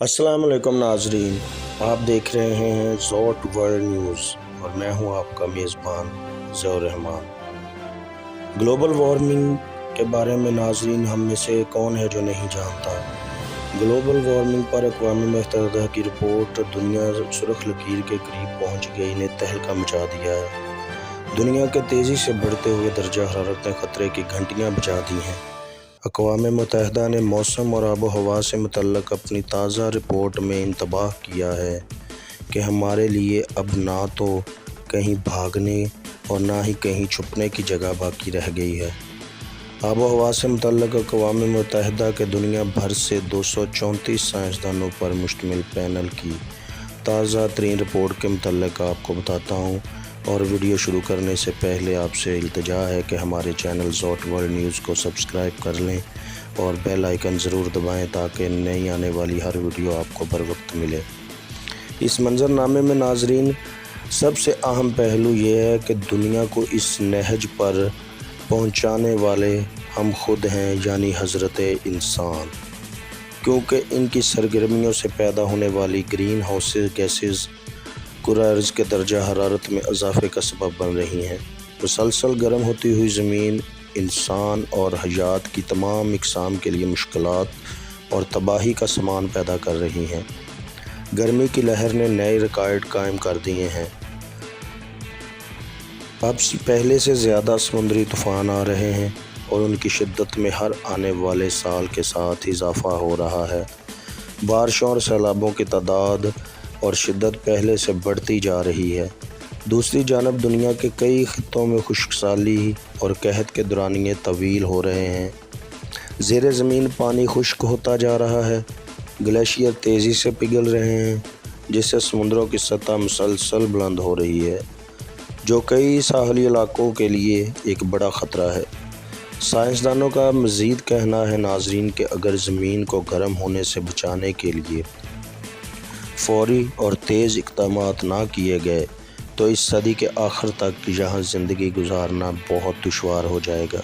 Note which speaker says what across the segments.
Speaker 1: अस्सलाम वालेकुम नाजरीन, आप देख रहे हैं ज़ोट वर्ल्ड न्यूज़ और मैं हूं आपका मेज़बान ज़ियाउर रहमान। ग्लोबल वार्मिंग के बारे में नाजरीन हम में से कौन है जो नहीं जानता। ग्लोबल वार्मिंग पर अक़वाम मुत्तहिदा की रिपोर्ट दुनिया सुर्ख़ लकीर के करीब पहुंच गई ने तहलका मचा दिया है। दुनिया के तेज़ी से बढ़ते हुए दर्जा हरारत ने ख़तरे की घंटियाँ बजा दी हैं। अक़वाम मुत्तहिदा ने मौसम और आबो हवा से मुतल्लक़ अपनी ताज़ा रिपोर्ट में इंतबाह किया है कि हमारे लिए अब ना तो कहीं भागने और ना ही कहीं छुपने की जगह बाकी रह गई है। आबो हवा से मुतल्लक़ अक़वाम मुत्तहिदा के दुनिया भर से 234 साइंसदानों पर मुश्तमिल पैनल की ताज़ा तरीन रिपोर्ट के मुतल्लक़ आपको बताता हूँ। और वीडियो शुरू करने से पहले आपसे इल्तिजा है कि हमारे चैनल ज़ोट वर्ल्ड न्यूज़ को सब्सक्राइब कर लें और बेल आइकन ज़रूर दबाएं ताकि नई आने वाली हर वीडियो आपको बर वक्त मिले। इस मंजरनामे में नाजरीन सबसे अहम पहलू ये है कि दुनिया को इस नहज पर पहुंचाने वाले हम खुद हैं, यानी हज़रत इंसान, क्योंकि इनकी सरगर्मियों से पैदा होने वाली ग्रीन हाउस गैसेज़ कुराए अर्ज़ के दर्जा हरारत में इजाफ़े का सबब बन रही हैं। मुसलसल गर्म होती हुई ज़मीन इंसान और हयात की तमाम इक़साम के लिए मुश्किलात और तबाही का सामान पैदा कर रही हैं। गर्मी की लहर ने नए रिकॉर्ड कायम कर दिए हैं। अब पहले से ज़्यादा समुद्री तूफ़ान आ रहे हैं और उनकी शिद्दत में हर आने वाले साल के साथ इजाफ़ा हो रहा है। बारिशों और सैलाबों की तादाद और शिद्दत पहले से बढ़ती जा रही है। दूसरी जानब दुनिया के कई खित्तों में खुश्कसाली और कहत के दौरानिए तवील हो रहे हैं। ज़ेरे ज़मीन पानी खुश्क होता जा रहा है, ग्लेशियर तेज़ी से पिघल रहे हैं, जिससे समुद्रों की सतह मुसलसल बुलंद हो रही है, जो कई साहली इलाकों के लिए एक बड़ा ख़तरा है। साइंसदानों का मज़ीद कहना है नाजरीन कि अगर ज़मीन को गर्म होने से बचाने के लिए फौरी और तेज़ इक़दामात ना किए गए तो इस सदी के आखिर तक यहाँ ज़िंदगी गुजारना बहुत दुश्वार हो जाएगा।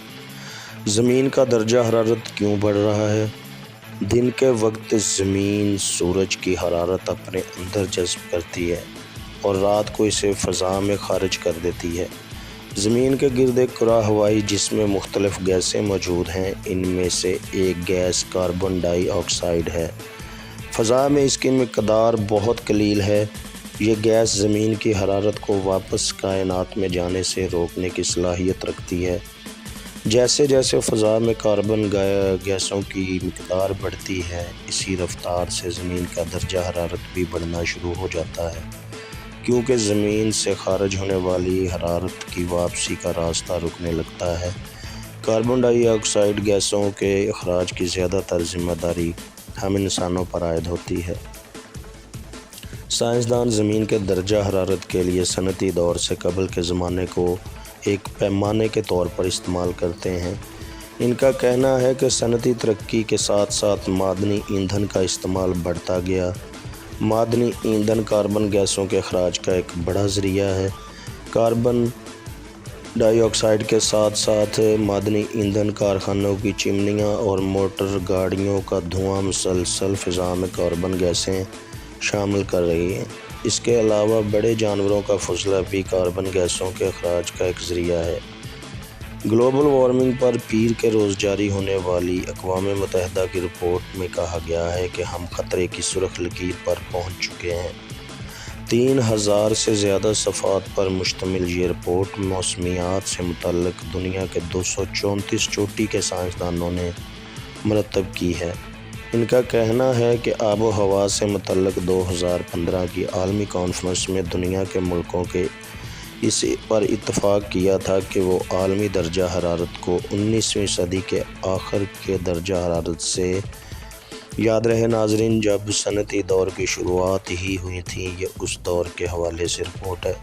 Speaker 1: ज़मीन का दर्जा हरारत क्यों बढ़ रहा है? दिन के वक्त ज़मीन सूरज की हरारत अपने अंदर जज़्ब करती है और रात को इसे फ़ज़ा में खारिज कर देती है। ज़मीन के गिर्द एक कुरा हवाई जिसमें मुख्तलिफ़ गैसें मौजूद हैं। इनमें से एक गैस कार्बन डाइऑक्साइड है। फ़ज़ा में इसकी मिक़दार बहुत कलील है। ये गैस ज़मीन की हरारत को वापस कायनात में जाने से रोकने की सलाहियत रखती है। जैसे जैसे फ़ज़ा में कार्बन गैसों की मिक़दार बढ़ती है, इसी रफ्तार से ज़मीन का दर्जा हरारत भी बढ़ना शुरू हो जाता है, क्योंकि ज़मीन से खारिज होने वाली हरारत की वापसी का रास्ता रुकने लगता है। कार्बन डाइऑक्साइड गैसों के अखराज की ज़्यादातर ज़िम्मेदारी हम इंसानों पर आयद होती है। साइंसदान ज़मीन के दर्जा हरारत के लिए सनती दौर से कबल के ज़माने को एक पैमाने के तौर पर इस्तेमाल करते हैं। इनका कहना है कि सनती तरक्की के साथ साथ मादनी ईंधन का इस्तेमाल बढ़ता गया। मादनी ईंधन कार्बन गैसों के अखराज का एक बड़ा ज़रिया है। कार्बन डाइऑक्साइड के साथ साथ मादनी ईंधन कारखानों की चिमनियाँ और मोटर गाड़ियों का धुआं मुसलसल फ़िज़ा में कार्बन गैसें शामिल कर रही हैं। इसके अलावा बड़े जानवरों का फजला भी कार्बन गैसों के अखराज का एक ज़रिया है। ग्लोबल वार्मिंग पर पीर के रोज़ जारी होने वाली अक़वाम मुत्तहिदा की रिपोर्ट में कहा गया है कि हम ख़तरे की सुर्ख़ लकीर पर पहुँच चुके हैं। 3000 से ज़्यादा सफ़ात पर मुश्तमिल ये रिपोर्ट मौसमियात से मुतल्लिक़ दुनिया के 234 चोटी के साइंसदानों ने मरतब की है। इनका कहना है कि आबो हवा से मुतल्लिक़ 2015 की आलमी कॉन्फ्रेंस में दुनिया के मुल्कों के इस पर इत्तफ़ाक़ किया था कि वो आलमी दर्जा हरारत को 19वीं सदी के आखिर के दर्जा हरारत से, याद रहे नाजरीन जब सनती दौर की शुरुआत ही हुई थी, ये उस दौर के हवाले से रिपोर्ट है,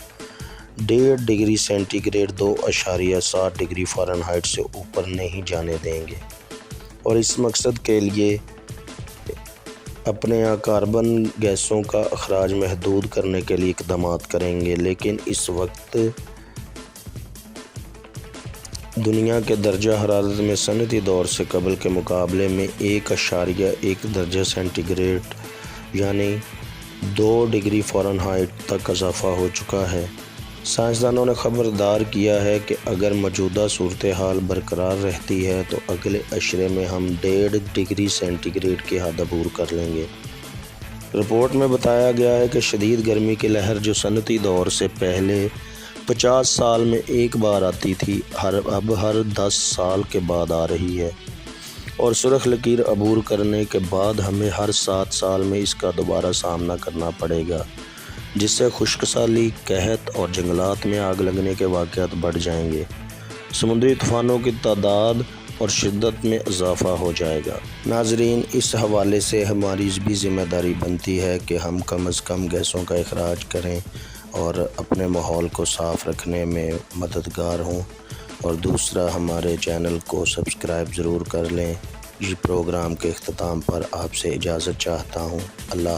Speaker 1: 1.5 डिग्री सेंटीग्रेड 2.7 डिग्री फ़ारेनहाइट से ऊपर नहीं जाने देंगे और इस मकसद के लिए अपने यहाँ कार्बन गैसों का अखराज महदूद करने के लिए इक़दामात करेंगे। लेकिन इस वक्त दुनिया के दर्जा हरारत में सनती दौर से कबल के मुकाबले में 1.1 दर्जा सेंटीग्रेड یعنی 2 ڈگری فارنہائٹ تک اضافہ ہو چکا ہے۔ سائنسدانوں نے خبردار کیا ہے کہ اگر موجودہ صورتحال برقرار رہتی ہے تو اگلے عشرے میں ہم 1.5 ڈگری سینٹی گریڈ کی حد عبور کر لیں گے۔ رپورٹ میں بتایا گیا ہے کہ شدید گرمی کی لہر جو صنعتی دور سے پہلے 50 سال میں ایک بار آتی تھی، اب ہر 10 سال کے بعد آ رہی ہے، اور سرخ لکیر عبور کرنے کے بعد ہمیں ہر 7 سال میں اس کا دوبارہ سامنا کرنا پڑے گا، جس سے خشک سالی، قحط اور جنگلات میں آگ لگنے کے واقعات بڑھ جائیں گے۔ سمندری طوفانوں کی تعداد اور شدت میں اضافہ ہو جائے گا۔ ناظرین، اس حوالے سے ہماری بھی ذمہ داری بنتی ہے کہ ہم کم از کم گیسوں کا اخراج کریں اور اپنے ماحول کو صاف رکھنے میں مددگار ہوں، اور دوسرا، ہمارے چینل کو سبسکرائب ضرور کر لیں۔ اس پروگرام کے اختتام پر آپ سے اجازت چاہتا ہوں۔ اللہ